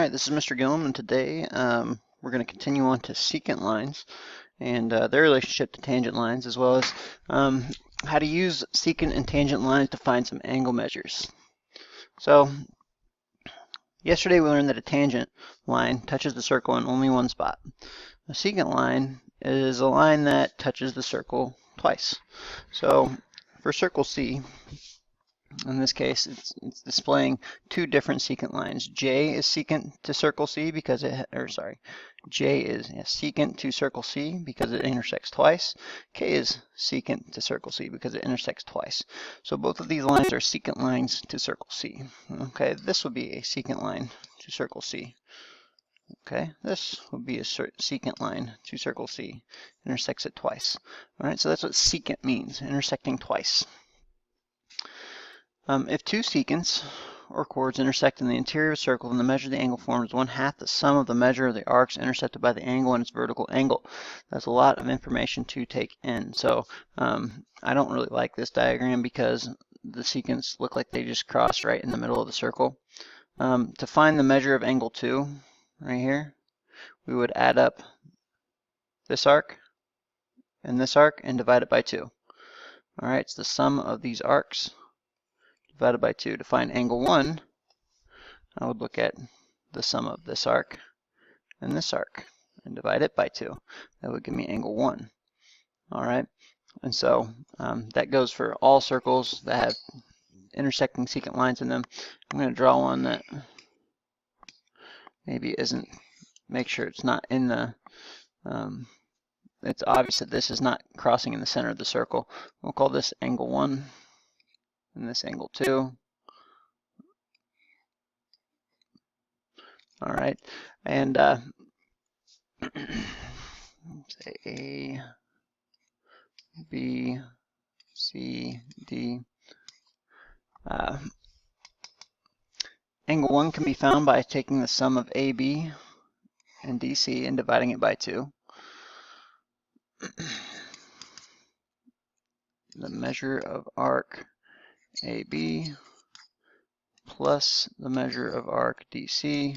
Alright, this is Mr. Gillum, and today we're going to continue on to secant lines and their relationship to tangent lines, as well as how to use secant and tangent lines to find some angle measures. So, yesterday we learned that a tangent line touches the circle in only one spot. A secant line is a line that touches the circle twice. So, for circle C, in this case, it's displaying two different secant lines. J is secant to circle C because J is secant to circle C because it intersects twice. K is secant to circle C because it intersects twice. So both of these lines are secant lines to circle C. Okay, this would be a secant line to circle C. Okay, this would be a secant line to circle C. Intersects it twice. All right, so that's what secant means, intersecting twice. If two secants or chords intersect in the interior of a circle, then the measure of the angle formed is 1/2 the sum of the measure of the arcs intersected by the angle and its vertical angle. That's a lot of information to take in. So I don't really like this diagram because the secants look like they just cross right in the middle of the circle. To find the measure of angle 2, right here, we would add up this arc and divide it by 2. All right, it's the sum of these arcs divided by 2. To find angle 1, I would look at the sum of this arc and divide it by 2. That would give me angle 1. All right, and so that goes for all circles that have intersecting secant lines in them. I'm going to draw one that maybe isn't, make sure it's not in the, it's obvious that this is not crossing in the center of the circle. We'll call this angle 1. And this angle 2. All right, and say A, B, C, D. Angle 1 can be found by taking the sum of AB and DC and dividing it by 2. The measure of arc AB plus the measure of arc DC,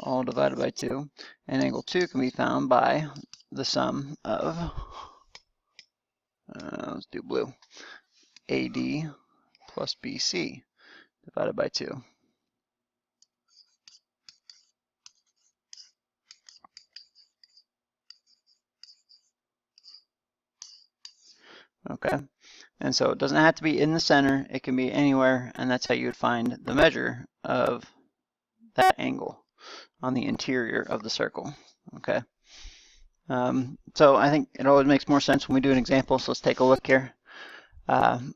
all divided by 2. And angle 2 can be found by the sum of, let's do blue, AD plus BC divided by 2. Okay, and so it doesn't have to be in the center, it can be anywhere, and that's how you would find the measure of that angle on the interior of the circle. Okay, so I think it always makes more sense when we do an example, so let's take a look here. Oh,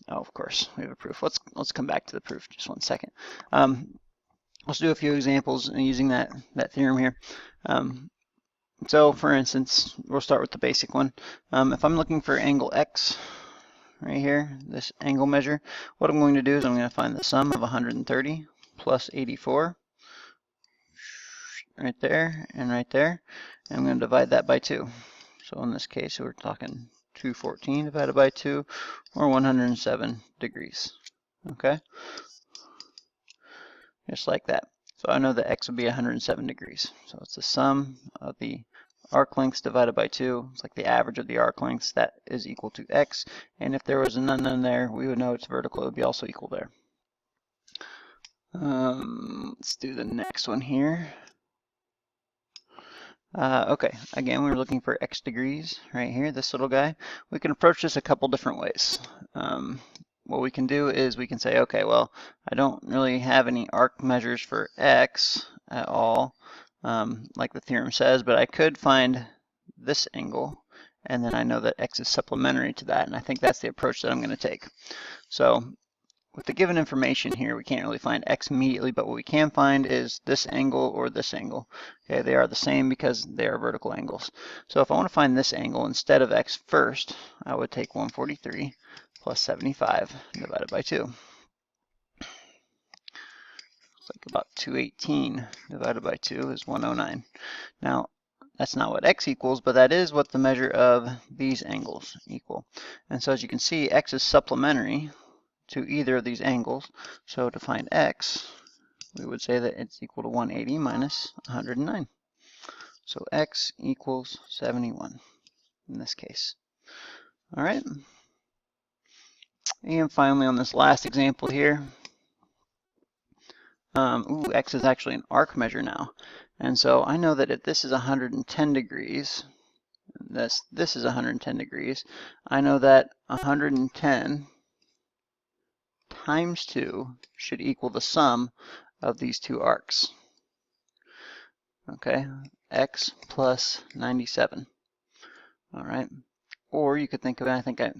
of course, we have a proof. Let's come back to the proof just one second. Let's do a few examples using that theorem here. So for instance, we'll start with the basic one. If I'm looking for angle X right here, this angle measure, what I'm going to do is I'm going to find the sum of 130 plus 84 right there and right there, and I'm going to divide that by 2. So in this case, we're talking 214 divided by 2, or 107 degrees. Okay? Just like that. So I know that X would be 107 degrees. So it's the sum of the arc lengths divided by 2. It's like the average of the arc lengths. That is equal to X. And if there was an unknown there, we would know it's vertical. It would be also equal there. Let's do the next one here. Okay, again, we're looking for X degrees right here, this little guy. We can approach this a couple different ways. What we can do is we can say, okay, well, I don't really have any arc measures for X at all, like the theorem says, but I could find this angle, and then I know that X is supplementary to that, and I think that's the approach that I'm going to take. So with the given information here, we can't really find X immediately, but what we can find is this angle or this angle. Okay, they are the same because they are vertical angles. So if I want to find this angle instead of X first, I would take 143 plus 75 divided by 2. It's like about 218 divided by 2 is 109. Now, that's not what X equals, but that is what the measure of these angles equal. And so as you can see, X is supplementary to either of these angles. So to find x, we would say that it's equal to 180 minus 109. So x equals 71 in this case. All right. And finally, on this last example here, x is actually an arc measure now. And so I know that if this is 110 degrees, this is 110 degrees, I know that 110 times 2 should equal the sum of these two arcs. Okay, x plus 97. All right. Or you could think of it, I think I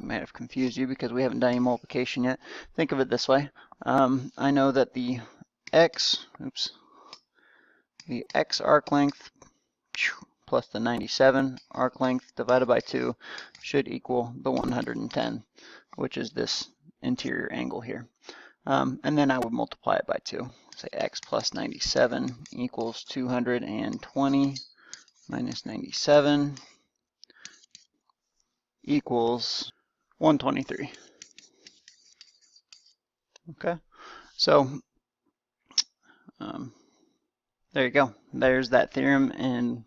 might have confused you because we haven't done any multiplication yet. Think of it this way. I know that the x arc length plus the 97 arc length divided by 2 should equal the 110, which is this interior angle here. And then I would multiply it by 2. Say x plus 97 equals 220 minus 97 equals 123. Okay, so there you go. There's that theorem in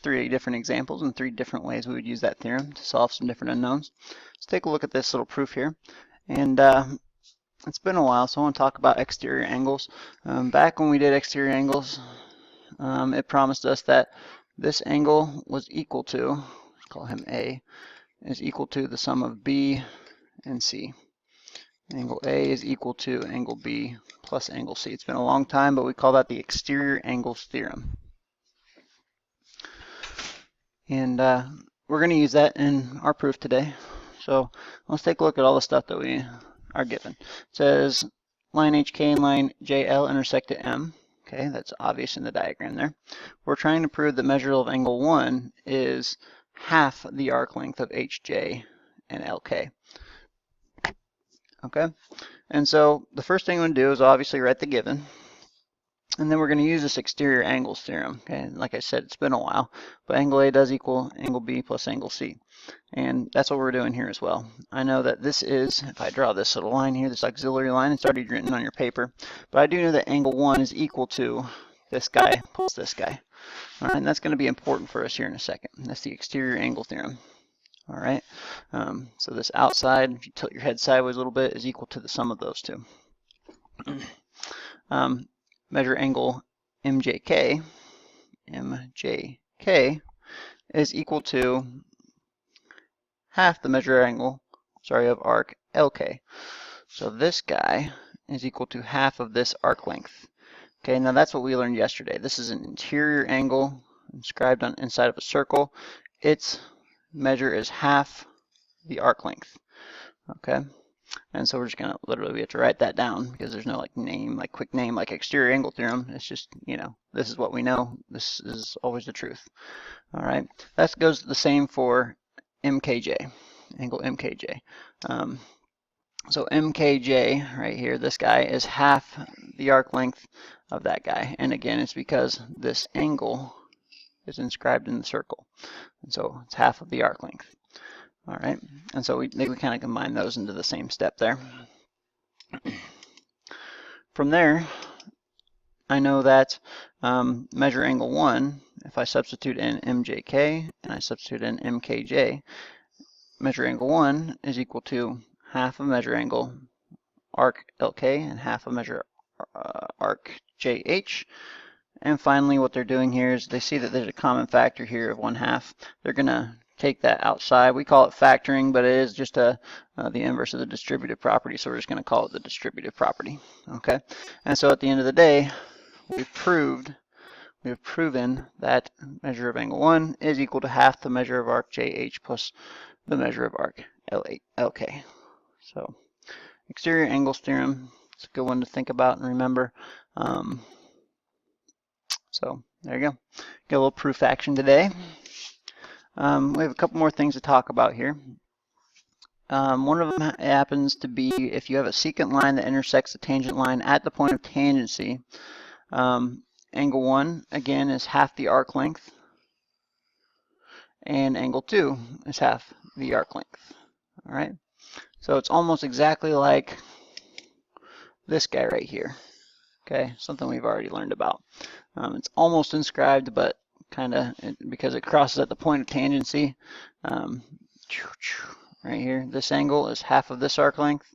3 different examples and 3 different ways we would use that theorem to solve some different unknowns. Let's take a look at this little proof here. And it's been a while, so I want to talk about exterior angles. Back when we did exterior angles, it promised us that this angle was equal to, let's call him A, is equal to the sum of B and C. Angle A is equal to angle B plus angle C. It's been a long time, but we call that the exterior angles theorem. And we're going to use that in our proof today. So let's take a look at all the stuff that we are given. It says line HK and line JL intersect at M. Okay, that's obvious in the diagram there. We're trying to prove that measure of angle 1 is half the arc length of HJ and LK. Okay, and so the first thing we're going to do is obviously write the given. And then we're going to use this exterior angles theorem. Okay, and like I said, it's been a while, but angle A does equal angle B plus angle C. And that's what we're doing here as well. I know that this is, if I draw this little line here, this auxiliary line, it's already written on your paper, but I do know that angle 1 is equal to this guy plus this guy. All right, and that's going to be important for us here in a second. That's the exterior angle theorem. All right, so this outside, if you tilt your head sideways a little bit, is equal to the sum of those two. Measure angle MJK is equal to half the measure angle, of arc LK. So this guy is equal to half of this arc length. Okay, now that's what we learned yesterday. This is an interior angle inscribed on inside of a circle. Its measure is half the arc length. Okay, and so we're just gonna literally, we have to write that down because there's no quick name like exterior angle theorem. It's just, this is what we know. This is always the truth. All right, that goes the same for MKJ, angle MKJ. So MKJ right here, this guy is half the arc length of that guy. And again, it's because this angle is inscribed in the circle. And so it's half of the arc length. All right, and so we kind of combine those into the same step there. From there, I know that measure angle 1, if I substitute in MJK and I substitute in MKJ, measure angle 1 is equal to half of measure angle arc LK and half of measure arc JH. And finally, what they're doing here is they see that there's a common factor here of 1/2. They're going to take that outside. We call it factoring, but it is just the inverse of the distributive property, so we're just going to call it the distributive property. Okay, and so at the end of the day, we have proven that measure of angle 1 is equal to half the measure of arc JH plus the measure of arc LK. So exterior angles theorem, it's a good one to think about and remember. So there you go. Get a little proof action today. We have a couple more things to talk about here. One of them happens to be if you have a secant line that intersects the tangent line at the point of tangency. Angle 1, again, is half the arc length, and angle 2 is half the arc length. All right. So it's almost exactly like this guy right here. Okay, something we've already learned about. It's almost inscribed, but kind of, because it crosses at the point of tangency. Right here, this angle is half of this arc length.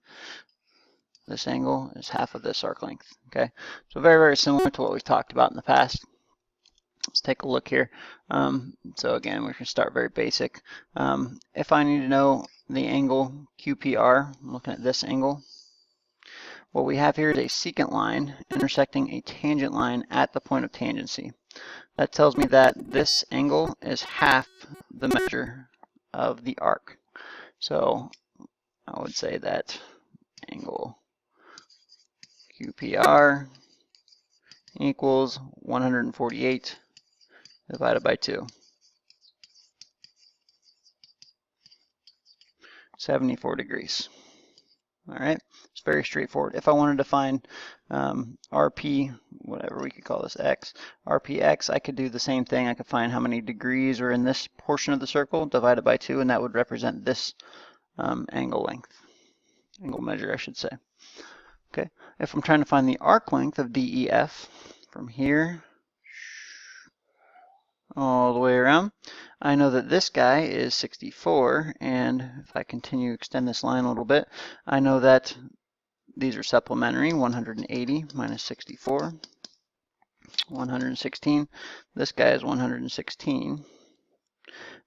This angle is half of this arc length. Okay, so very, very similar to what we've talked about in the past. Let's take a look here. So again, we're going to start very basic. If I need to know the angle QPR, I'm looking at this angle. What we have here is a secant line intersecting a tangent line at the point of tangency. That tells me that this angle is half the measure of the arc. So I would say that angle QPR equals 148 divided by 2. 74 degrees. All right, it's very straightforward. If I wanted to find RP, whatever we could call this X, RPX, I could do the same thing. I could find how many degrees are in this portion of the circle divided by 2, and that would represent this angle length, angle measure, I should say. Okay, if I'm trying to find the arc length of DEF from here all the way around, I know that this guy is 64, and if I continue to extend this line a little bit, I know that these are supplementary. 180 minus 64, 116. This guy is 116,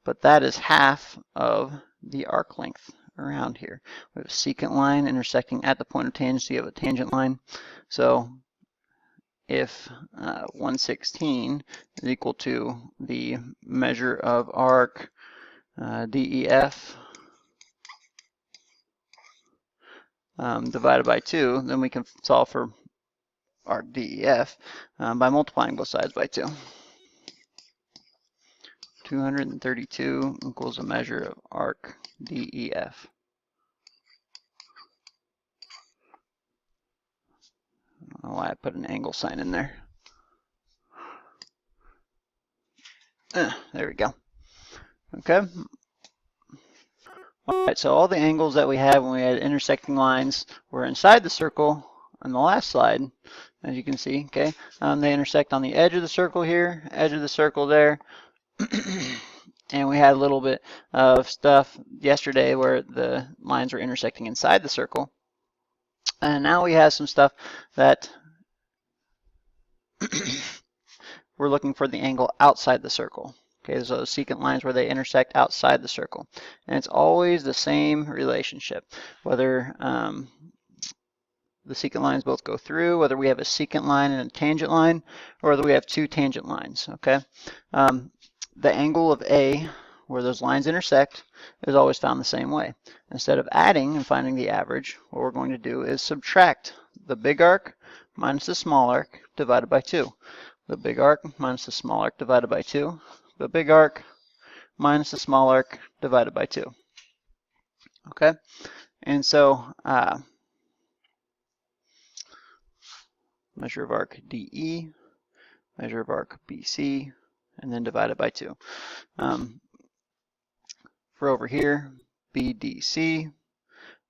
but that is half of the arc length around here. We have a secant line intersecting at the point of tangency of a tangent line. So if 116 is equal to the measure of arc DEF divided by 2, then we can solve for arc DEF by multiplying both sides by 2. 232 equals a measure of arc DEF. I don't know why I put an angle sign in there. There we go. Okay. All right, so all the angles that we have when we had intersecting lines were inside the circle on the last slide, as you can see. Okay, they intersect on the edge of the circle here, edge of the circle there. And we had a little bit of stuff yesterday where the lines were intersecting inside the circle. And now we have some stuff that we're looking for the angle outside the circle. Okay, so those secant lines where they intersect outside the circle. And it's always the same relationship, whether the secant lines both go through, whether we have a secant line and a tangent line, or whether we have two tangent lines, okay? The angle of A, where those lines intersect, is always found the same way. Instead of adding and finding the average, what we're going to do is subtract the big arc minus the small arc divided by 2. The big arc minus the small arc divided by 2. The big arc minus the small arc divided by 2. Okay? And so, measure of arc DE, measure of arc BC, and then divided by 2. For over here, BDC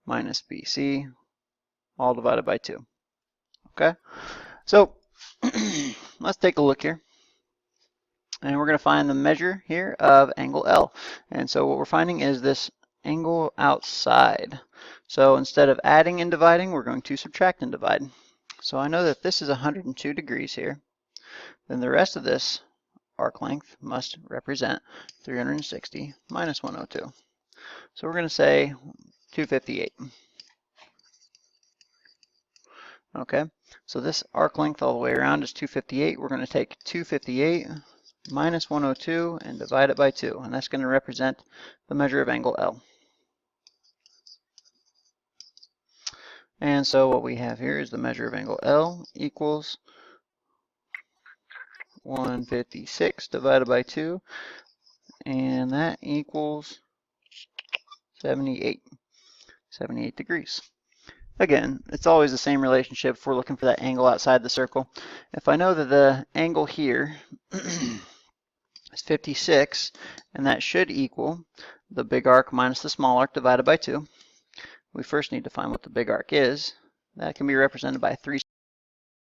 minus BC, all divided by 2. Okay? So, let's take a look here. And we're going to find the measure here of angle L. And so what we're finding is this angle outside. So instead of adding and dividing, we're going to subtract and divide. So I know that this is 102 degrees here. Then the rest of this arc length must represent 360 minus 102. So we're going to say 258. Okay, so this arc length all the way around is 258. We're going to take 258 minus 102 and divide it by 2. And that's going to represent the measure of angle L. And so what we have here is the measure of angle L equals 156 divided by 2, and that equals 78 degrees. Again, it's always the same relationship if we're looking for that angle outside the circle. If I know that the angle here is 56, and that should equal the big arc minus the small arc divided by 2, we first need to find what the big arc is. That can be represented by 3